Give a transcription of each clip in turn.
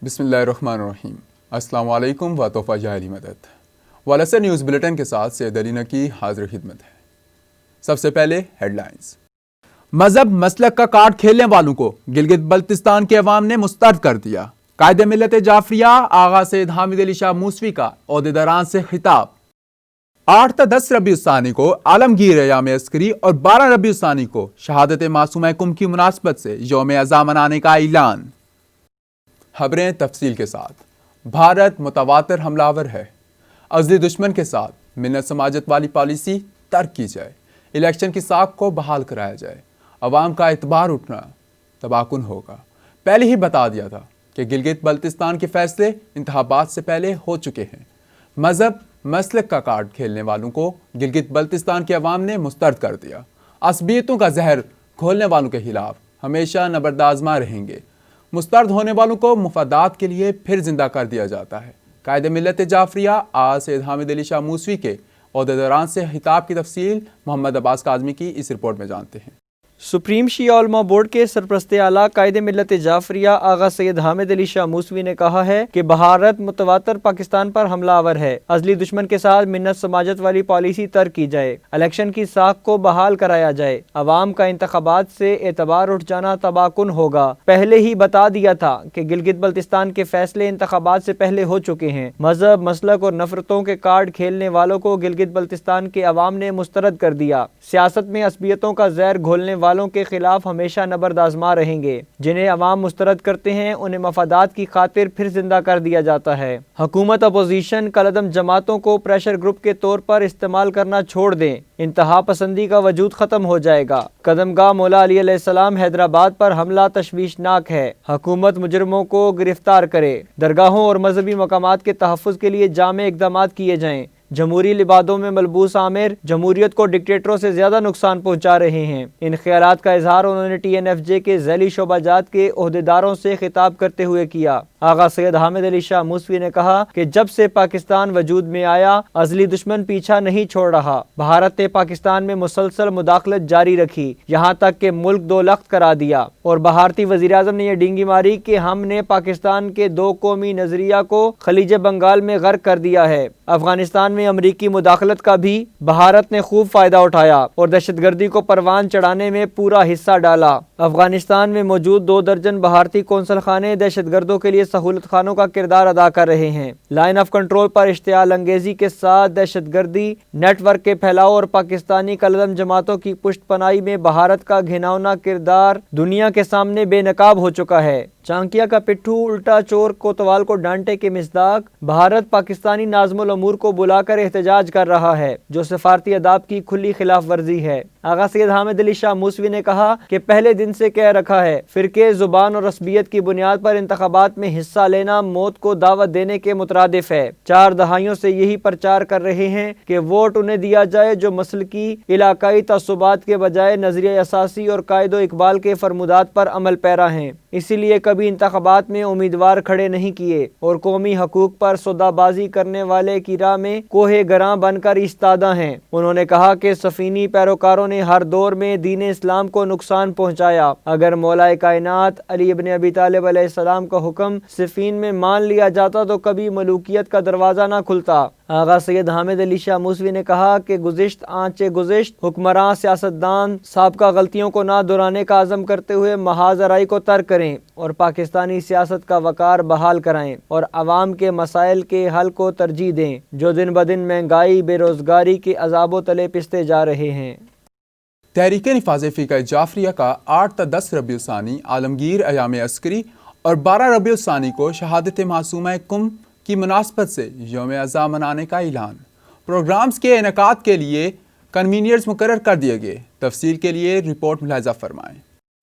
بسم اللہ الرحمن الرحیم۔ السلام علیکم و توفہ جاہلی مدد۔ والاسر نیوز بلیٹن کے ساتھ سید علی نقی حاضر خدمت ہے۔ سب سے پہلے ہیڈ لائنز۔ مذہب مسلک کا کارڈ کھیلنے والوں کو گلگت بلتستان کے عوام نے مسترد کر دیا۔ قائد ملت جعفریہ آغا سید حامد علی شاہ موسوی کا عہدیداران سے خطاب۔ 8 تا 10 ربیع الثانی کو عالمگیر ایام عسکری اور 12 ربیع الثانی کو شہادت معصومہ کم کی مناسبت سے یوم عزا منانے کا اعلان۔ خبریں تفصیل کے ساتھ۔ بھارت متواتر حملہ آور ہے، ازلی دشمن کے ساتھ منت سماجت والی پالیسی ترک کی جائے، الیکشن کی ساکھ کو بحال کرایا جائے، عوام کا اعتبار اٹھنا تباہ کن ہوگا۔ پہلے ہی بتا دیا تھا کہ گلگت بلتستان کے فیصلے انتخابات سے پہلے ہو چکے ہیں۔ مذہب مسلک کا کارڈ کھیلنے والوں کو گلگت بلتستان کے عوام نے مسترد کر دیا۔ عصبیتوں کا زہر گھولنے والوں کے خلاف ہمیشہ نبردآزما رہیں گے۔ مسترد ہونے والوں کو مفادات کے لیے پھر زندہ کر دیا جاتا ہے۔ قائد ملت جعفریہ آغا سید حامد علی شاہ موسوی کے عہدیداران سے خطاب کی تفصیل محمد عباس کاظمی کی اس رپورٹ میں جانتے ہیں۔ سپریم شیعہ علماء بورڈ کے سرپرست اعلیٰ قائد ملت جعفریہ آغا سید حامد علی شاہ موسوی نے کہا ہے کہ بھارت متواتر پاکستان پر حملہ آور ہے، ازلی دشمن کے ساتھ منت سماجت والی پالیسی ترک کی جائے، الیکشن کی ساکھ کو بحال کرایا جائے، عوام کا انتخابات سے اعتبار اٹھ جانا تباہ کن ہوگا۔ پہلے ہی بتا دیا تھا کہ گلگت بلتستان کے فیصلے انتخابات سے پہلے ہو چکے ہیں۔ مذہب مسلک اور نفرتوں کے کارڈ کھیلنے والوں کو گلگت بلتستان کے عوام نے مسترد کر دیا۔ سیاست میں عصبیتوں کا زہر گھولنے والوں کے خلاف ہمیشہ نبردآزما رہیں گے۔ جنہیں عوام مسترد کرتے ہیں انہیں مفادات کی خاطر پھر زندہ کر دیا جاتا ہے۔ حکومت اپوزیشن کالعدم جماعتوں کو پریشر گروپ کے طور پر استعمال کرنا چھوڑ دیں، انتہا پسندی کا وجود ختم ہو جائے گا۔ قدمگاہ مولا علی علیہ السلام حیدرآباد پر حملہ تشویشناک ہے، حکومت مجرموں کو گرفتار کرے، درگاہوں اور مذہبی مقامات کے تحفظ کے لیے جامع اقدامات کیے جائیں۔ جمہوری لبادوں میں ملبوس عامر جمہوریت کو ڈکٹیٹروں سے زیادہ نقصان پہنچا رہے ہیں۔ ان خیالات کا اظہار انہوں نے ٹی این ایف جے کے ذیلی شعبہ جات کے عہدیداروں سے خطاب کرتے ہوئے کیا۔ آغا سید حامد علی شاہ موسوی نے کہا کہ جب سے پاکستان وجود میں آیا ازلی دشمن پیچھا نہیں چھوڑ رہا۔ بھارت نے پاکستان میں مسلسل مداخلت جاری رکھی، یہاں تک کہ ملک دو لخت کرا دیا، اور بھارتی وزیر اعظم نے یہ ڈینگی ماری کہ ہم نے پاکستان کے دو قومی نظریہ کو خلیج بنگال میں غرق کر دیا ہے۔ افغانستان میں امریکی مداخلت کا بھی بھارت نے خوب فائدہ اٹھایا اور دہشت گردی کو پروان چڑھانے میں پورا حصہ ڈالا۔ افغانستان میں موجود 2 درجن بھارتی قونصل خانے دہشت گردوں کے لیے سہولت خانوں کا کردار ادا کر رہے ہیں۔ لائن آف کنٹرول پر اشتعال انگیزی کے ساتھ دہشت گردی نیٹ ورک کے پھیلاؤ اور پاکستانی کالعدم جماعتوں کی پشت پناہی میں بھارت کا گھناؤنا کردار دنیا کے سامنے بے نقاب ہو چکا ہے۔ چانکیا کا پٹھو الٹا چور کوتوال کو ڈانٹے کے مصداق بھارت پاکستانی ناظم الامور کو بلا کر احتجاج کر رہا ہے، جو سفارتی آداب کی کھلی خلاف ورزی ہے۔ آغا سید حامد علی شاہ موسوی نے کہا کہ پہلے دن سے کہہ رکھا ہے، فرقے، زبان اور عصبیت کی بنیاد پر انتخابات میں حصہ لینا موت کو دعوت دینے کے مترادف ہے۔ 4 دہائیوں سے یہی پرچار کر رہے ہیں کہ ووٹ انہیں دیا جائے جو مسلکی علاقائی تعصبات کے بجائے نظریہ اساسی اور قائد و اقبال کے فرمودات پر عمل پیرا ہیں۔ اسی لیے کبھی انتخابات میں امیدوار کھڑے نہیں کیے اور قومی حقوق پر سودا بازی کرنے والے کی راہ میں کوہ گراں بن کر ایستادہ ہیں۔ انہوں نے کہا کہ سفینی پیروکاروں نے ہر دور میں دین اسلام کو نقصان پہنچایا۔ اگر مولا کائنات علی ابن ابی طالب علیہ السلام کا حکم صفین میں مان لیا جاتا تو کبھی ملوکیت کا دروازہ نہ کھلتا۔ آغا سید حامد علی شاہ موسوی نے کہا کہ گزشت آنچے گزشت حکمراں سیاستدان سابقہ غلطیوں کو نہ دہرانے کا عزم کرتے ہوئے محاذ آرائی کو ترک کریں اور پاکستانی سیاست کا وقار بحال کرائیں اور عوام کے مسائل کے حل کو ترجیح دیں جو دن بدن مہنگائی، بے روزگاری کے عذاب و تلے پستے جا رہے ہیں۔ تحریک نفاذ فقہ جعفریہ کا 8 تا 10 ربیع الثانی عالمگیر ایام عسکری اور 12 ربیع الثانی کو شہادت معصومہ کم کی مناسبت سے یوم عزا منانے کا اعلان۔ پروگرامز کے انعقاد کے لیے کنوینئرز مقرر کر دیے گئے۔ تفصیل کے لیے رپورٹ ملاحظہ فرمائیں۔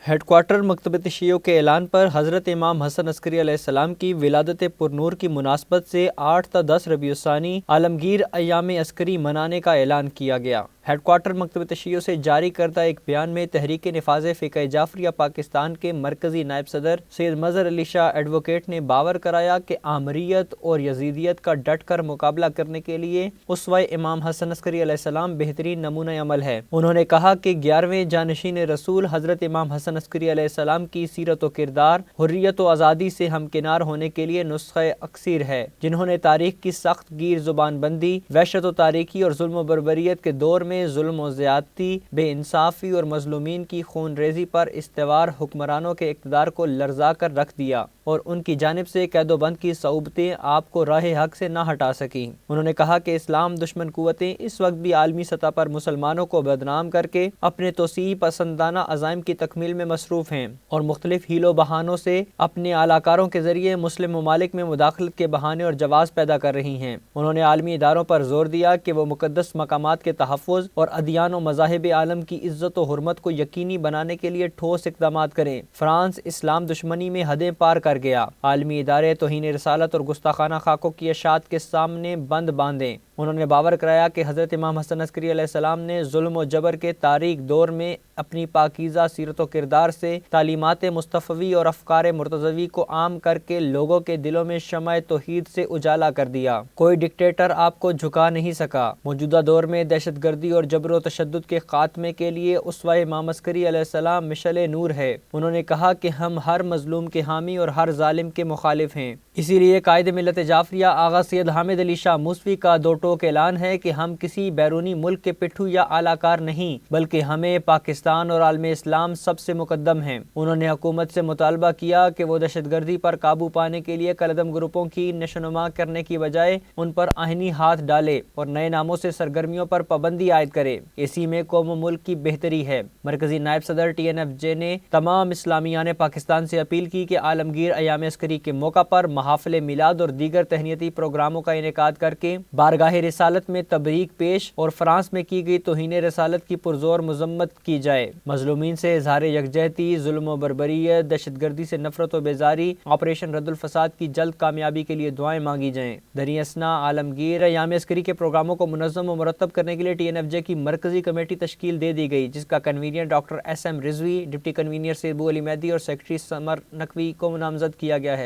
ہیڈ کوارٹر مکتبۃ شیعوں کے اعلان پر حضرت امام حسن عسکری علیہ السلام کی ولادت پرنور کی مناسبت سے 8 تا 10 ربیع الثانی عالمگیر ایام عسکری منانے کا اعلان کیا گیا۔ ہیڈ کوارٹر مکتب تشیع سے جاری کردہ ایک بیان میں تحریک نفاذ فقہ جعفریہ پاکستان کے مرکزی نائب صدر سید مظہر علی شاہ ایڈوکیٹ نے باور کرایا کہ آمریت اور یزیدیت کا ڈٹ کر مقابلہ کرنے کے لیے اسوہ امام حسن عسکری علیہ السلام بہترین نمونہ عمل ہے۔ انہوں نے کہا کہ 11ویں جانشین رسول حضرت امام حسن عسکری علیہ السلام کی سیرت و کردار حریت و آزادی سے ہمکنار ہونے کے لیے نسخہ اکسیر ہے، جنہوں نے تاریخ کی سخت گیر زبان بندی، وحشت و تاریکی اور ظلم و بربریت کے دور میں ظلم و زیادتی، بے انصافی اور مظلومین کی خون ریزی پر استوار حکمرانوں کے اقتدار کو لرزا کر رکھ دیا اور ان کی جانب سے قید و بند کی صعوبتیں آپ کو راہ حق سے نہ ہٹا سکیں۔ انہوں نے کہا کہ اسلام دشمن قوتیں اس وقت بھی عالمی سطح پر مسلمانوں کو بدنام کر کے اپنے توسیع پسندانہ عزائم کی تکمیل میں مصروف ہیں اور مختلف حیل و بہانوں سے اپنے اعلیٰ کے ذریعے مسلم ممالک میں مداخلت کے بہانے اور جواز پیدا کر رہی ہیں۔ انہوں نے عالمی اداروں پر زور دیا کہ وہ مقدس مقامات کے تحفظ اور ادیان و مذاہب عالم کی عزت و حرمت کو یقینی بنانے کے لیے ٹھوس اقدامات کریں۔ فرانس اسلام دشمنی میں حدیں پار کر گیا، عالمی ادارے توہین رسالت اور گستاخانہ خاکوں کی اشاعت کے سامنے بند باندھیں۔ انہوں نے باور کرایا کہ حضرت امام حسن عسکری علیہ السلام نے ظلم و جبر کے تاریک دور میں اپنی پاکیزہ سیرت و کردار سے تعلیمات مصطفی اور افکار مرتضوی کو عام کر کے لوگوں کے دلوں میں شمع توحید سے اجالا کر دیا۔ کوئی ڈکٹیٹر آپ کو جھکا نہیں سکا۔ موجودہ دور میں دہشت گردی اور جبر و تشدد کے خاتمے کے لیے اسوہ امام عسکری علیہ السلام مشعل نور ہے۔ انہوں نے کہا کہ ہم ہر مظلوم کے حامی اور ہر ظالم کے مخالف ہیں، اسی لیے قائد ملت جعفریہ آغا سید حامد علی شاہ موسوی کا دو ٹوک اعلان ہے کہ ہم کسی بیرونی ملک کے پٹھو یا اعلی کار نہیں، بلکہ ہمیں پاکستان اور عالم اسلام سب سے مقدم ہیں۔ انہوں نے حکومت سے مطالبہ کیا کہ وہ دہشت گردی پر قابو پانے کے لیے کالعدم گروپوں کی نشوونما کرنے کی بجائے ان پر آئینی ہاتھ ڈالے اور نئے ناموں سے سرگرمیوں پر پابندی عائد کرے۔ اسی میں قوم و ملک کی بہتری ہے۔ مرکزی نائب صدر TNFJ نے تمام اسلامیان پاکستان سے اپیل کی کہ عالمگیر ایام عسکری کے موقع پر محافل میلاد اور دیگر تہنیتی پروگراموں کا انعقاد کر کے بارگاہ رسالت میں تبریک پیش اور فرانس میں کی گئی توہین رسالت کی پرزور مذمت کی جائے۔ مظلومین سے اظہار یکجہتی، ظلم و بربریت، دہشت گردی سے نفرت و بیزاری، آپریشن رد الفساد کی جلد کامیابی کے لیے دعائیں مانگی جائیں۔ دریں اثنا عالمگیر ایام عسکری کے پروگراموں کو منظم و مرتب کرنے کے لیے TNFJ کی مرکزی کمیٹی تشکیل دے دی گئی، جس کا convener doctor SM Rizvi, deputy convener Syed Abu Ali Mehdi اور سیکرٹری سمر نقوی کو نامزد کیا گیا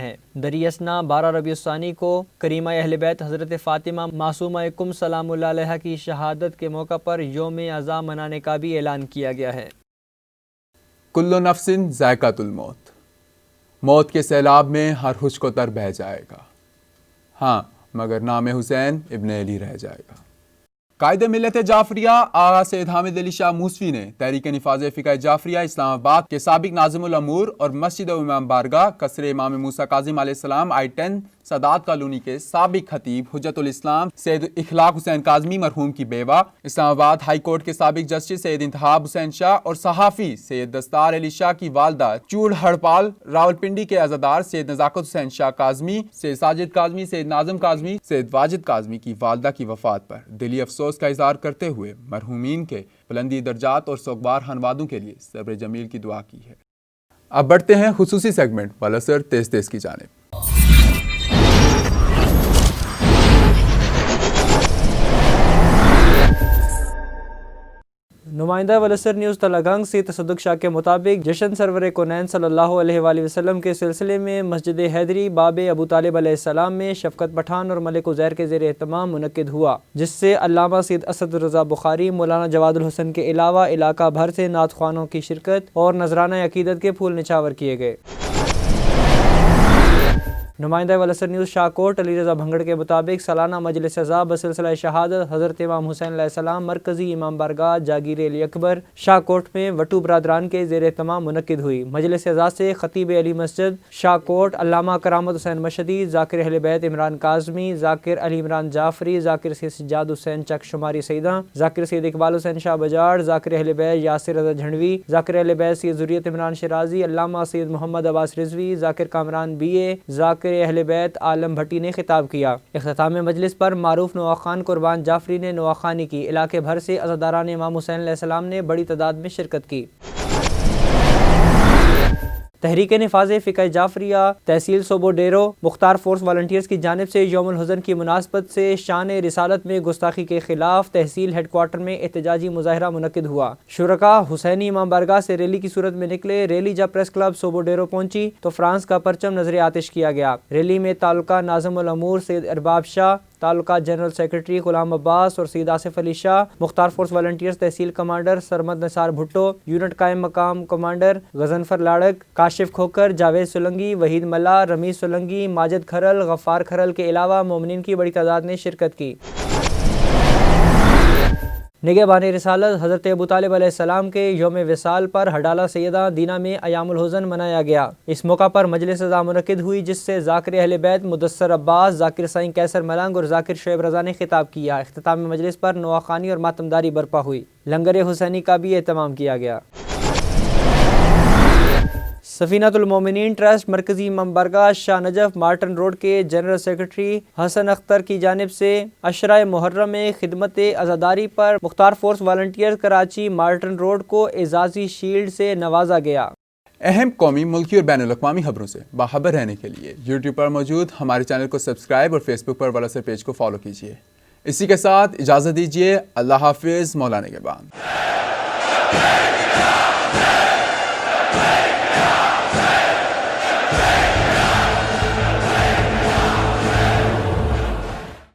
ہے دریں اثنا 12 ربیع الثانی کو کریمہ اہل بیت حضرت فاطمہ معصومہ کم سلام اللہ علیہا کی شہادت کے موقع پر یوم عزا منانے کا بھی اعلان کیا گیا ہے۔ کل نفس ذائقۃ الموت، موت کے سیلاب میں ہر خوش کو تر بہہ جائے گا، ہاں مگر نام حسین ابن علی رہ جائے گا۔ قائد ملت جعفریہ آغا سید حامد علی شاہ موسوی نے تحریک نفاذ فقہ جعفریہ اسلام آباد کے سابق ناظم الامور اور مسجد و امام بارگاہ قصر امام موسیٰ کاظم علیہ السلام I-10 سادات کالونی کے سابق خطیب حجت الاسلام سید اخلاق حسین کاظمی مرحوم کی بیوہ، اسلام آباد ہائی کورٹ کے سابق جسٹس سید انتخاب حسین شاہ اور صحافی سید دستار علی شاہ کی والدہ چوڑ ہڑپال راولپنڈی کے عزادار سید نزاکت حسین شاہ کاظمی، سید ساجد کاظمی، سید ناظم کاظمی، سید واجد کاظمی کی والدہ کی وفات پر دلی افسوس کا اظہار کرتے ہوئے مرحومین کے بلندی درجات اور سوگوار خانوادوں کے لیے صبر جمیل کی دعا کی ہے۔ اب بڑھتے ہیں خصوصی سیگمنٹ والاسر تیز تیز کی جانب۔ نمائندہ والاسر نیوز تلگنگ سے تصدق شاہ کے مطابق جشن سرور کونین صلی اللہ علیہ وآلہ وسلم کے سلسلے میں مسجد حیدری باب ابو طالب علیہ السلام میں شفقت پٹھان اور ملک عزیر کے زیر اہتمام منعقد ہوا، جس سے علامہ سید اسد رضا بخاری، مولانا جواد الحسن کے علاوہ علاقہ بھر سے نعت خوانوں کی شرکت اور نذرانہ عقیدت کے پھول نچھاور کیے گئے۔ نمائندہ والاسر نیوز شاہ کوٹ علی رضا بھنگڑ کے مطابق سالانہ مجلس عزا بسلسلہ شہادت حضرت امام حسین علیہ السلام مرکزی امام بارگاہ جاگیر علی اکبر شاہ کوٹ میں وٹو برادران کے زیر اہتمام منعقد ہوئی۔ مجلس عزا سے خطیب علی مسجد شاہ کوٹ علامہ کرامت حسین مشہدی، ذاکر اہل بیت عمران کاظمی، ذاکر علی عمران جعفری، ذاکر سید سجاد حسین چک شماری سیدہ، ذاکر سید اقبال حسین شاہ بجاڑ، ذاکر اہل بیت یاسر رضا جھنڈوی، ذاکر اہل بیت سید ذریت عمران شیرازی، علامہ سید محمد عباس رضوی، ذاکر کامران BA، ذاکر اہل بیت عالم بھٹی نے خطاب کیا۔ اختتام مجلس پر معروف نواخوان قربان جعفری نے نواخوانی کی۔ علاقے بھر سے عزاداران امام حسین علیہ السلام نے بڑی تعداد میں شرکت کی۔ تحریک نفاذ فقہ جعفریہ تحصیل صوبوڈیرو مختار فورس والنٹیئرز کی جانب سے یوم الحزن کی مناسبت سے شان رسالت میں گستاخی کے خلاف تحصیل ہیڈ کوارٹر میں احتجاجی مظاہرہ منعقد ہوا۔ شرکاء حسینی امام بارگاہ سے ریلی کی صورت میں نکلے۔ ریلی جب پریس کلب صوبوڈیرو پہنچی تو فرانس کا پرچم نظر آتش کیا گیا۔ ریلی میں تعلقہ ناظم الامور سید ارباب شاہ، تعلقہ جنرل سیکرٹری غلام عباس اور سید آصف علی شاہ، مختار فورس والنٹیئرز تحصیل کمانڈر سرمد نثار بھٹو، یونٹ قائم مقام کمانڈر غضنفر لاڑک، کاشف کھوکر، جاوید سولنگی، وحید ملا، رمیز سولنگی، ماجد کھرل، غفار کھرل کے علاوہ مومنین کی بڑی تعداد نے شرکت کی۔ نگہبان رسالت حضرت ابو طالب علیہ السلام کے یوم وصال پر ہڈالہ سیدہ دینا میں ایام الحزن منایا گیا۔ اس موقع پر مجلس عزا منعقد ہوئی جس سے ذاکر اہل بیت مدثر عباس، ذاکر سائیں کیسر ملنگ اور ذاکر شعیب رضا نے خطاب کیا۔ اختتام مجلس پر نواخوانی اور ماتمداری برپا ہوئی۔ لنگر حسینی کا بھی اہتمام کیا گیا۔ سفینۃ المومنین ٹرسٹ مرکزی امام بارگاہ شاہ نجف مارٹن روڈ کے جنرل سیکرٹری حسن اختر کی جانب سے عشرہ محرم میں خدمت عزاداری پر Mukhtar force volunteer Karachi Martin Road کو اعزازی شیلڈ سے نوازا گیا۔ اہم قومی، ملکی اور بین الاقوامی خبروں سے باخبر رہنے کے لیے یوٹیوب پر موجود ہمارے چینل کو سبسکرائب اور فیس بک پر والاسر پیج کو فالو کیجیے۔ اسی کے ساتھ اجازت دیجیے۔ اللہ حافظ۔ مولانا نگہبان۔